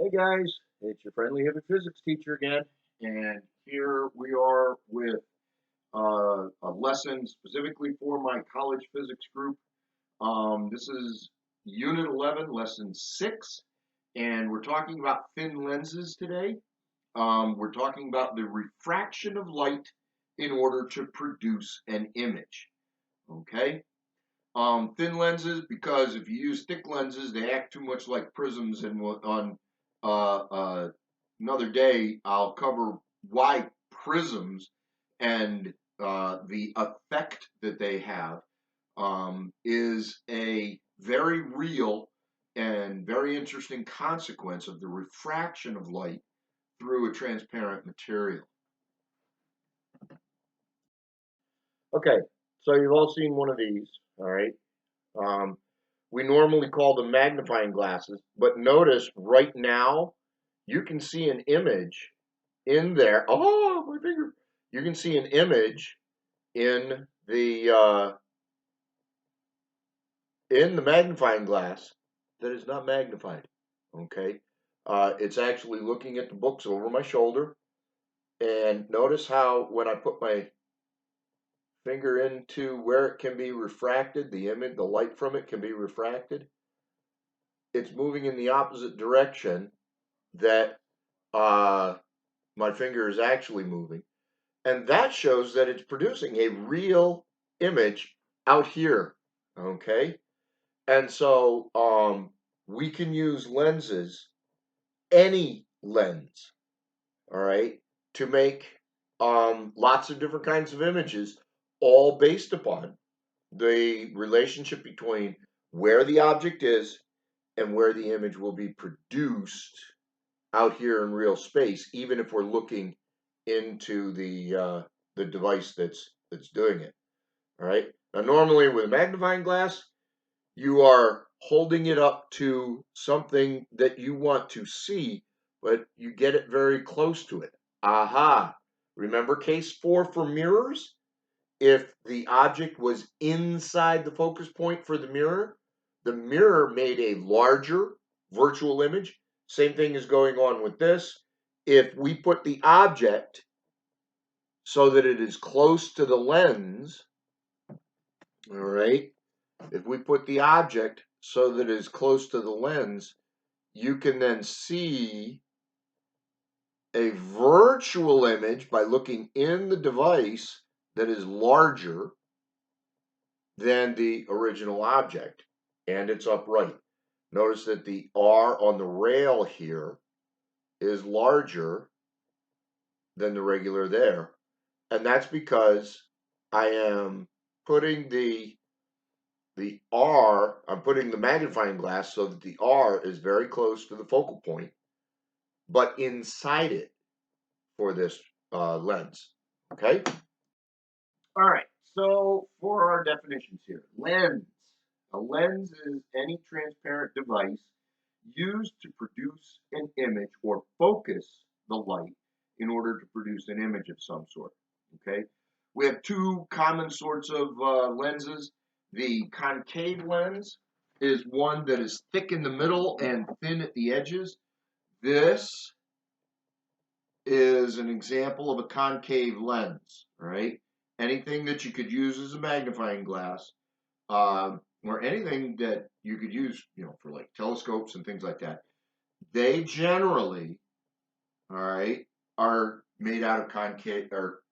Hey guys, it's your friendly hippie physics teacher again, and here we are with a lesson specifically for my college physics group. This is Unit 11, Lesson 6, and we're talking about thin lenses today. We're talking about the refraction of light in order to produce an image. Okay? Thin lenses, because if you use thick lenses, they act too much like prisms. And on another day, I'll cover why prisms and the effect that they have is a very real and very interesting consequence of the refraction of light through a transparent material. Okay, so you've all seen one of these, all right? We normally call them magnifying glasses, but notice right now you can see an image in there. Oh, my finger! You can see an image in the magnifying glass that is not magnified. Okay, it's actually looking at the books over my shoulder, and notice how when I put my finger into where it can be refracted, the light from it can be refracted. It's moving in the opposite direction that my finger is actually moving. And that shows that it's producing a real image out here, okay? And so we can use lenses, any lens, all right, to make lots of different kinds of images, all based upon the relationship between where the object is and where the image will be produced out here in real space, even if we're looking into the device that's doing it. All right. Now, normally with a magnifying glass, you are holding it up to something that you want to see, but you get it very close to it. Aha! Remember case 4 for mirrors? If the object was inside the focus point for the mirror made a larger virtual image. Same thing is going on with this. If we put the object so that it is close to the lens, all right, if we put the object so that it is close to the lens, you can then see a virtual image by looking in the device that is larger than the original object, and it's upright. Notice that the R on the rail here is larger than the regular there, and that's because I am putting the I'm putting the magnifying glass so that the R is very close to the focal point, but inside it for this lens. Okay? All right, so for our definitions here, lens. A lens is any transparent device used to produce an image or focus the light in order to produce an image of some sort. Okay, we have two common sorts of lenses. The concave lens is one that is thick in the middle and thin at the edges. This is an example of a concave lens, right? Anything that you could use as a magnifying glass, or anything that you could use, for like telescopes and things like that. They generally, all right, are made out of concave or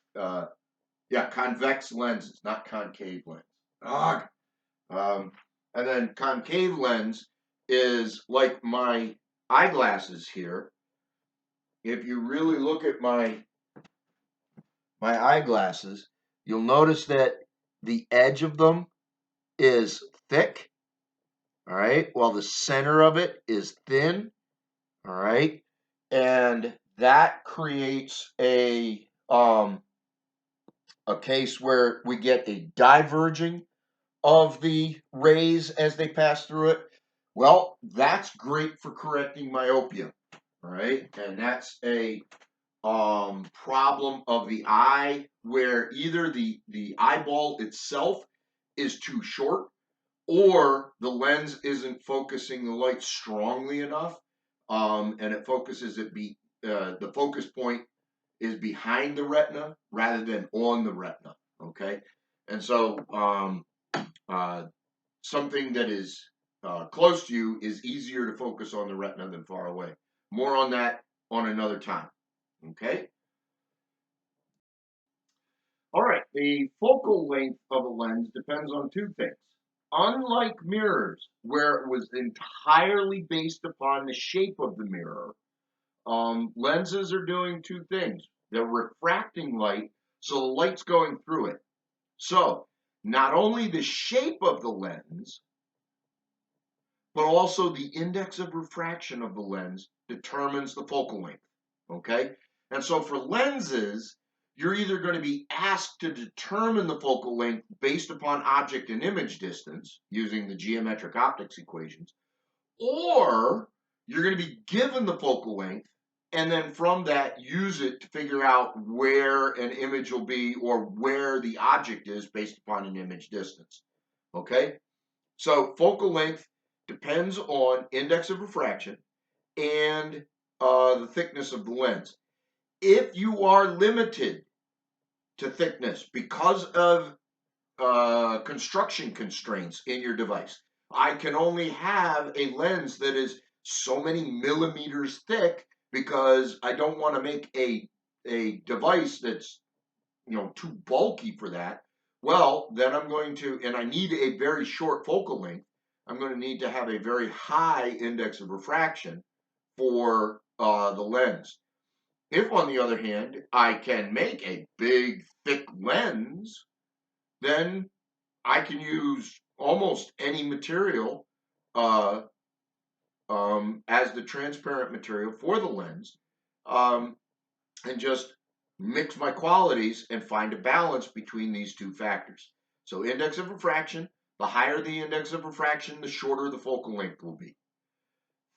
convex lenses, not concave lens. And then concave lens is like my eyeglasses here. If you really look at my eyeglasses, you'll notice that the edge of them is thick, all right, while the center of it is thin, all right, and that creates a case where we get a diverging of the rays as they pass through it. Well, that's great for correcting myopia, all right, and that's a problem of the eye where either the eyeball itself is too short or the lens isn't focusing the light strongly enough and it focuses the focus point is behind the retina rather than on the retina. Okay, and so something that is close to you is easier to focus on the retina than far away. More on that on another time. Okay. All right. The focal length of a lens depends on two things. Unlike mirrors, where it was entirely based upon the shape of the mirror, lenses are doing two things. They're refracting light, so the light's going through it. So not only the shape of the lens, but also the index of refraction of the lens determines the focal length. Okay? And so for lenses, you're either going to be asked to determine the focal length based upon object and image distance using the geometric optics equations, or you're going to be given the focal length and then from that use it to figure out where an image will be or where the object is based upon an image distance. Okay? So focal length depends on index of refraction and the thickness of the lens. If you are limited to thickness because of construction constraints in your device, I can only have a lens that is so many millimeters thick because I don't want to make a device that's too bulky for that. Well, then I'm going to, and I need a very short focal length. I'm going to need to have a very high index of refraction for the lens. If, on the other hand, I can make a big, thick lens, then I can use almost any material uh, as the transparent material for the lens, and just mix my qualities and find a balance between these two factors. So index of refraction, the higher the index of refraction, the shorter the focal length will be.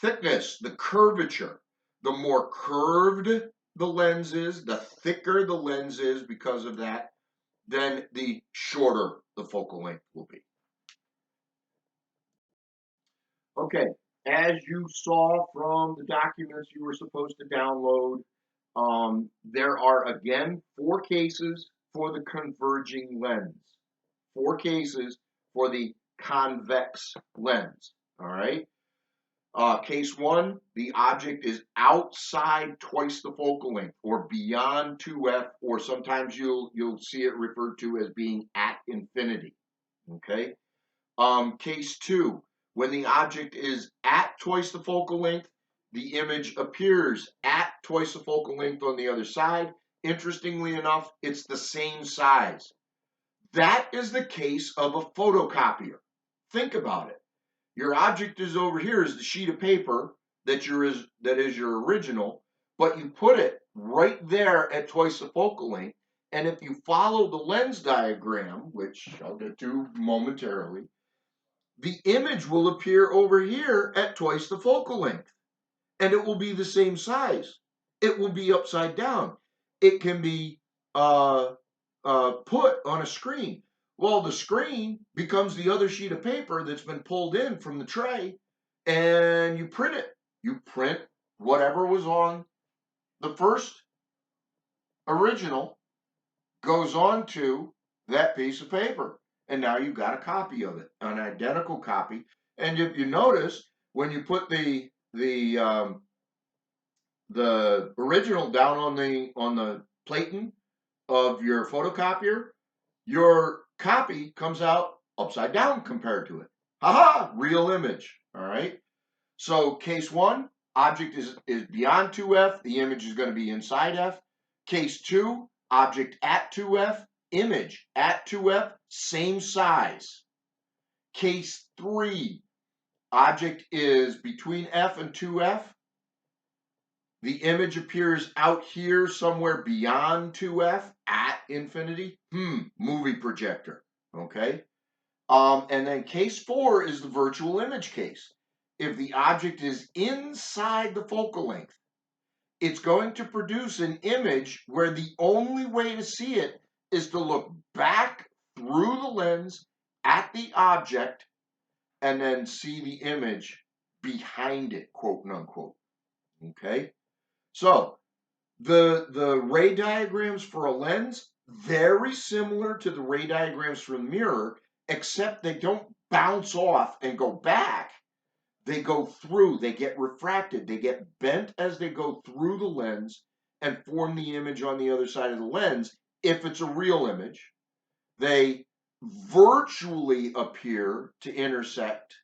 Thickness, the curvature, the more curved the lens is, the thicker the lens is because of that, then the shorter the focal length will be. Okay, as you saw from the documents you were supposed to download, there are again 4 cases for the converging lens, 4 cases for the convex lens. All right. Case 1, the object is outside twice the focal length, or beyond 2f, or sometimes you'll see it referred to as being at infinity. Okay. Case 2, when the object is at twice the focal length, the image appears at twice the focal length on the other side. Interestingly enough, it's the same size. That is the case of a photocopier. Think about it. Your object is over here is the sheet of paper that is your original, but you put it right there at twice the focal length. And if you follow the lens diagram, which I'll get to momentarily, the image will appear over here at twice the focal length, and it will be the same size. It will be upside down. It can be put on a screen. Well, the screen becomes the other sheet of paper that's been pulled in from the tray, and you print it. You print whatever was on the first original goes on to that piece of paper. And now you've got a copy of it, an identical copy. And if you notice, when you put the original down on the platen of your photocopier, your copy comes out upside down compared to it. Haha, real image. All right. So case 1, object is beyond 2F, the image is going to be inside F. Case 2, object at 2F, image at 2F, same size. Case 3, object is between F and 2F. The image appears out here somewhere beyond 2F at infinity. Movie projector. Okay. And then case 4 is the virtual image case. If the object is inside the focal length, it's going to produce an image where the only way to see it is to look back through the lens at the object and then see the image behind it, quote unquote. Okay, so the ray diagrams for a lens, very similar to the ray diagrams for the mirror, except they don't bounce off and go back. They go through, they get refracted, they get bent as they go through the lens and form the image on the other side of the lens. If it's a real image, they virtually appear to intersect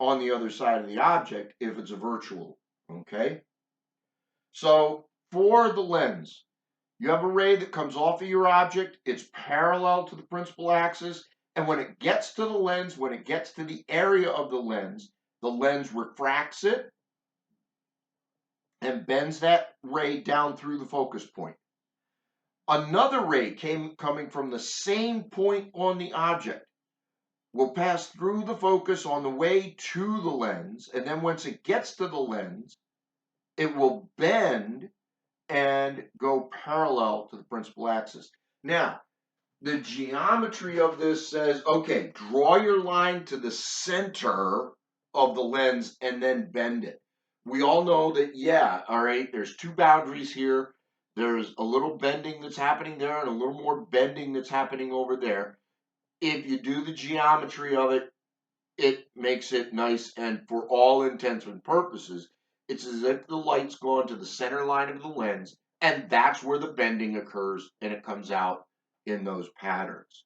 on the other side of the object if it's a virtual. Okay, so for the lens, you have a ray that comes off of your object, it's parallel to the principal axis, and when it gets to the lens, when it gets to the area of the lens refracts it and bends that ray down through the focus point. Another ray coming from the same point on the object will pass through the focus on the way to the lens, and then once it gets to the lens, it will bend and go parallel to the principal axis. Now, the geometry of this says, okay, draw your line to the center of the lens and then bend it. We all know that, yeah, all right, there's two boundaries here. There's a little bending that's happening there and a little more bending that's happening over there. If you do the geometry of it, it makes it nice, and for all intents and purposes, it's as if the light's gone to the center line of the lens, and that's where the bending occurs, and it comes out in those patterns.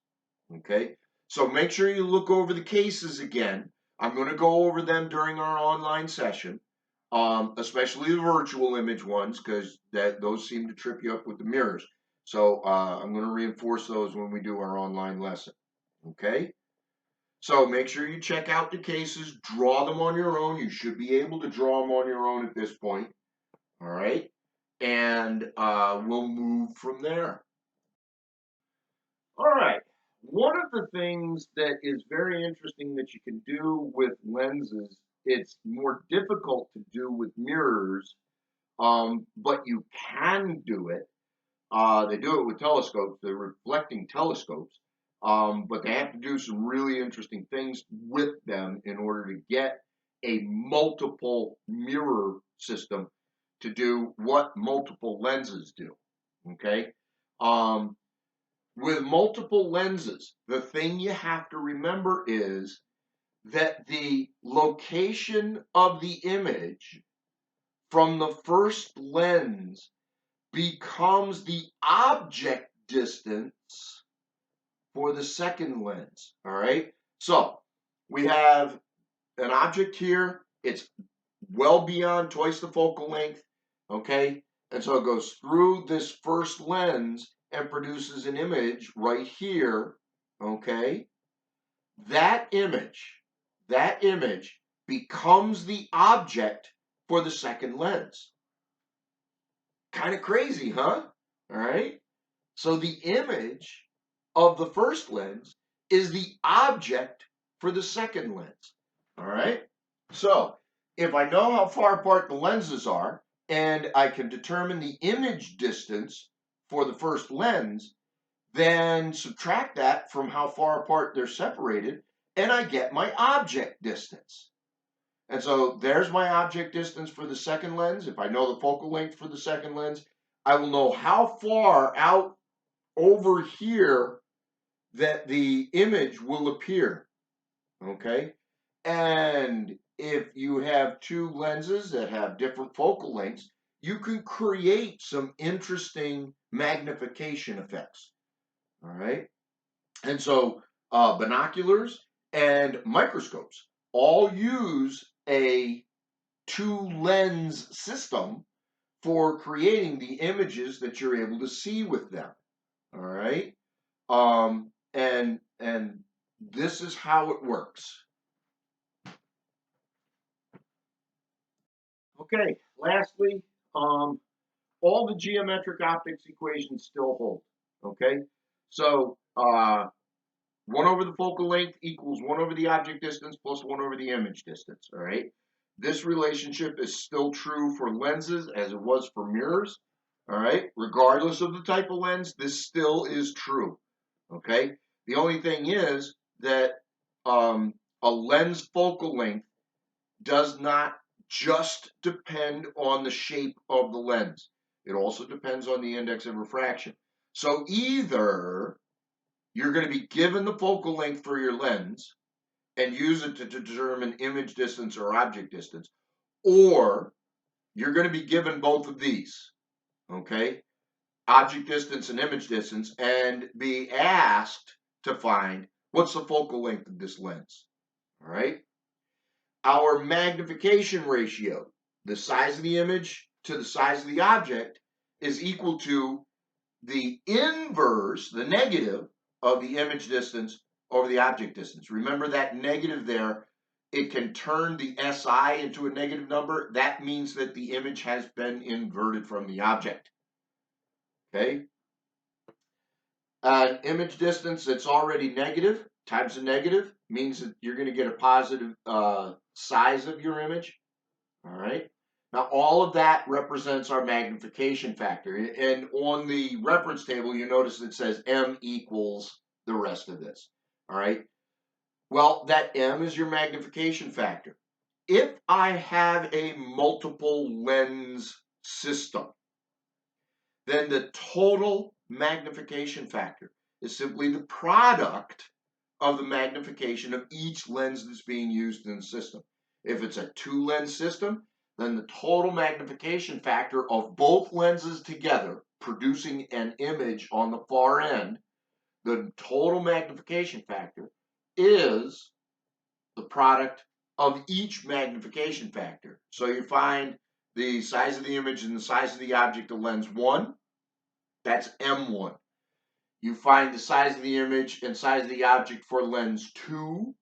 Okay, so make sure you look over the cases again. I'm going to go over them during our online session, especially the virtual image ones, because those seem to trip you up with the mirrors. So I'm going to reinforce those when we do our online lesson. Okay. So make sure you check out the cases, draw them on your own. You should be able to draw them on your own at this point. All right. And we'll move from there. All right. One of the things that is very interesting that you can do with lenses, it's more difficult to do with mirrors, but you can do it. They do it with telescopes. They're reflecting telescopes, but they have to do some really interesting things with them in order to get a multiple mirror system to do what multiple lenses do. Okay, with multiple lenses, the thing you have to remember is that the location of the image from the first lens becomes the object distance for the second lens. All right, so we have an object here, it's well beyond twice the focal length. Okay, and so it goes through this first lens and produces an image right here. Okay, that image becomes the object for the second lens. Kind of crazy, huh? All right. So the image of the first lens is the object for the second lens. All right. So if I know how far apart the lenses are and I can determine the image distance for the first lens, then subtract that from how far apart they're separated, and I get my object distance. And so there's my object distance for the second lens. If I know the focal length for the second lens, I will know how far out over here that the image will appear. Okay? And if you have two lenses that have different focal lengths, you can create some interesting magnification effects. All right? And so binoculars and microscopes all use a two lens system for creating the images that you're able to see with them. All right. And this is how it works. Okay. Lastly, all the geometric optics equations still hold. Okay. So 1 over the focal length equals 1 over the object distance plus 1 over the image distance. All right. This relationship is still true for lenses as it was for mirrors. All right. Regardless of the type of lens, this still is true. Okay. The only thing is that a lens focal length does not just depend on the shape of the lens. It also depends on the index of refraction. So either you're going to be given the focal length for your lens and use it to determine image distance or object distance, or you're going to be given both of these, okay? Object distance and image distance, and be asked to find what's the focal length of this lens, all right? Our magnification ratio, the size of the image to the size of the object, is equal to the inverse, the negative, of the image distance over the object distance. Remember that negative there, it can turn the SI into a negative number. That means that the image has been inverted from the object. Okay? Image distance that's already negative times a negative means that you're going to get a positive size of your image. All right. Now, all of that represents our magnification factor. And on the reference table, you notice it says M equals the rest of this. All right. Well, that M is your magnification factor. If I have a multiple lens system, then the total magnification factor is simply the product of the magnification of each lens that's being used in the system. If it's a two-lens system, then the total magnification factor of both lenses together, producing an image on the far end, the total magnification factor is the product of each magnification factor. So you find the size of the image and the size of the object of lens 1, that's M1. You find the size of the image and size of the object for lens 2,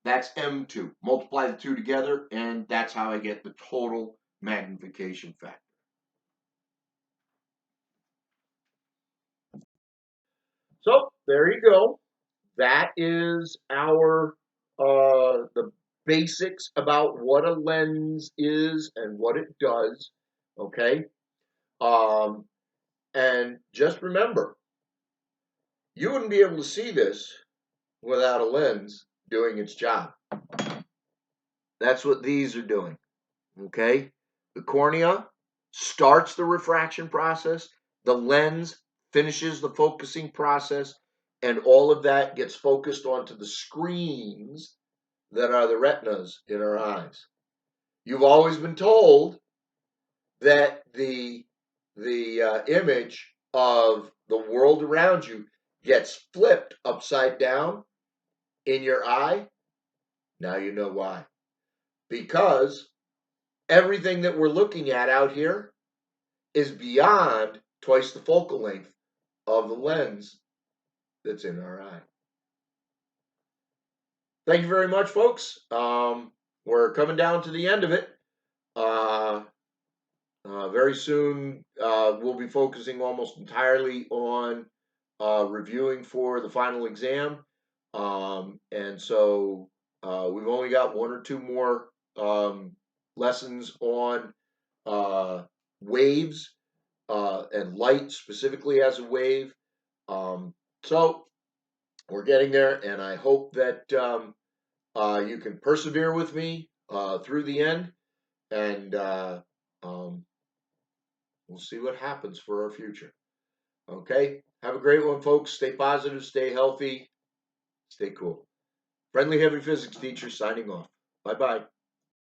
that's M2. Multiply the two together, and that's how I get the total magnification factor. So there you go. That is our the basics about what a lens is and what it does. Okay, and just remember, you wouldn't be able to see this without a lens doing its job. That's what these are doing. Okay, the cornea starts the refraction process, the lens finishes the focusing process, and all of that gets focused onto the screens that are the retinas in our eyes. You've always been told that the image of the world around you gets flipped upside down in your eye. Now you know why. Because everything that we're looking at out here is beyond twice the focal length of the lens that's in our eye. Thank you very much, folks. We're coming down to the end of it. Very soon, we'll be focusing almost entirely on reviewing for the final exam. And so we've only got one or two more lessons on waves and light specifically as a wave. So we're getting there, and I hope that you can persevere with me through the end, and we'll see what happens for our future. Okay, have a great one, folks. Stay positive, stay healthy, stay cool. Friendly Heavy Physics teacher signing off. Bye-bye.